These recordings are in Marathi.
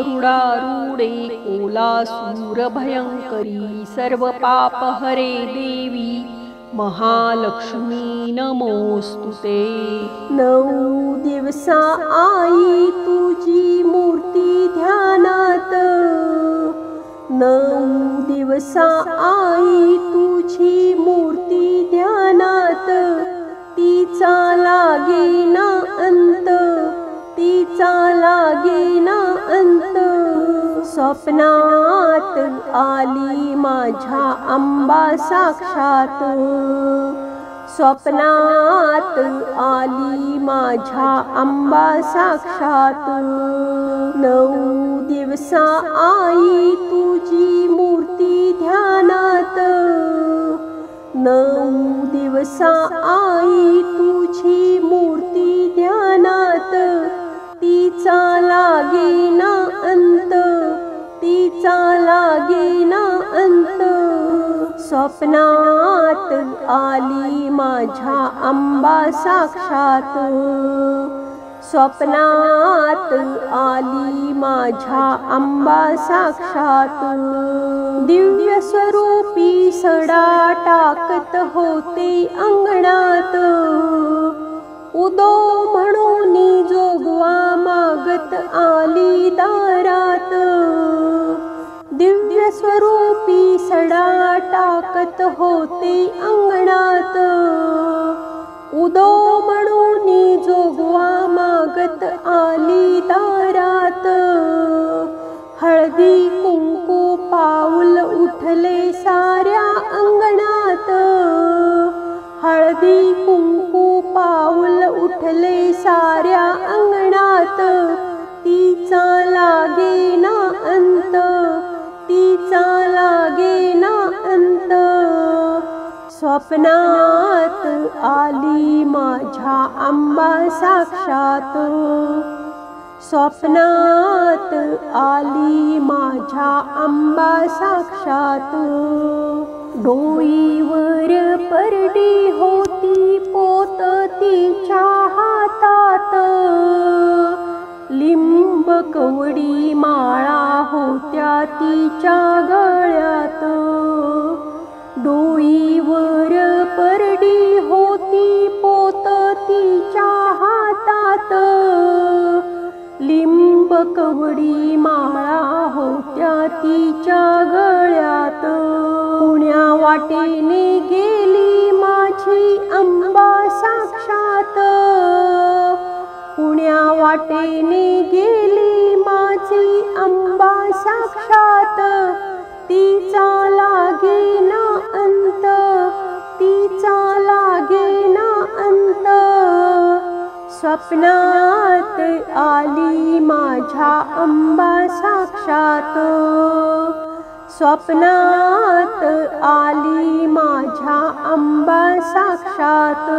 गरुडारूढे कोलासूर भयंकरी सर्व पाप हरे देवी महालक्ष्मी नमोस्तुते। 9 दिवसा आई तुझी मूर्ती ध्यानात, 9 दिवसा आई तुझी मूर्ती ध्यानात, तिचा लागेना अंत, तिचा लागेना अंत। स्वप्नात आली माझ्या अंबा साक्षात, स्वप्नात आली माझ्या अंबा साक्षात। 9 दिवसा आई तुझी मूर्ती ध्यानात, 9 दिवसा आई तुझी मूर्ती ध्यानात, तिचा लागेना अंत, तिचा लागेना अंत। स्वप्नात आली माझ्या अंबा साक्षात, स्वप्नात आली माझ्या अंबा साक्षात। दिव्य स्वरूपी सडा टाकत होते अंगणात, उदो म्हणून जोगवा मागत आली दारात। दिव्य स्वरूपी सडा टाकत होते अंगणात, उदो म्हणून जोगवा मागत आली दारात। हळदी कुंकू पाऊल उठले साऱ्या अंगणात, हळदी कुंकू पाऊल उठले साऱ्या अंगणात, तिचा लागेना अंत, तिचा लागेना अंत। स्वप्नात आली माझ्या अंबा साक्षात, स्वप्नात आली माझ्या अंबा साक्षात। डोईवर परडी होती पोत तिच्या हातात, लिंब कवडी माळा होत्या तिच्या गळ्यात। डोईवर परडी होती पोत तिच्या हातात, लिंब कवडी माळा होत्या तिच्या गळ्यात। पुण्या वाटेने गेली माझी अंबा साक्षात, पुण्या वाटेने गेली माझी अंबा साक्षात, तिचा लागेना अंत, तिचा लागेना अंत। स्वप्नात आली माझ्या अंबा साक्षात, स्वप्नात आली माझ्या अंबा साक्षात।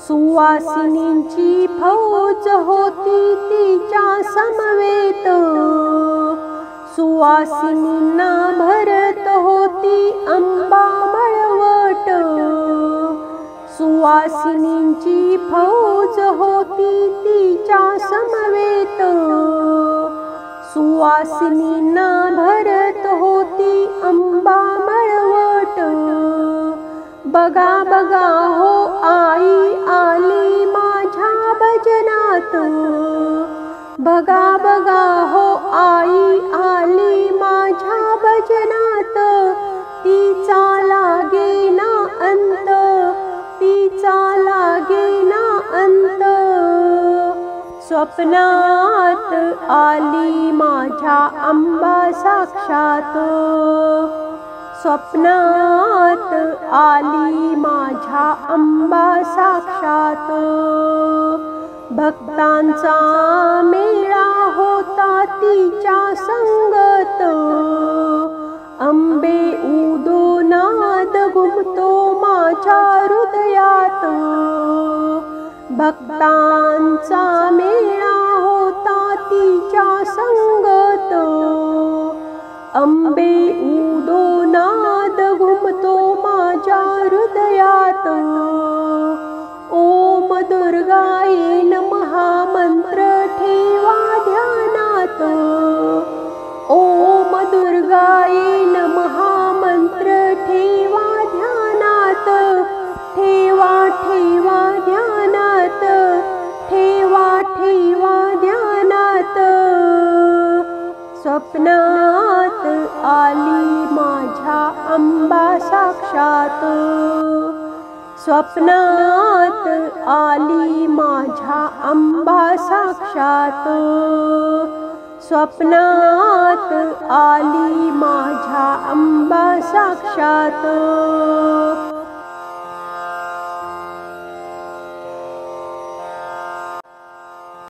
सुवासिनींची फौज होती तिच्या समवेत, सुवासिनींना भरत होती अंबा मळवट। सुवासिनींची फौज होती तिच्या समवेत, सुवासिनींना भरत होती अंबा मळवट। बघा बघा हो आई आली माझ्या भजनात, बघा बघा हो आई आली माझ्या भजनात, तिचा लागेना अंत, तिचा लागेना अंत। स्वप्नात आली माझ्या अंबा साक्षात, स्वप्नात आली माझ्या अंबा साक्षात। भक्तांचा मेळा होता तिच्या संगत, अंबे उदो नाद घुमतो माझ्या हृदयात। भक्तांचा मेळा होता तिच्या संगत, अंबे उदो नाद घुमतो माझ्या हृदयात। ओम दुर्गाये नमः मंत्र ठेवा ध्यानात, स्वप्नात आली माझ्या अंबा साक्षात, स्वप्नात आली माझ्या अंबा साक्षात.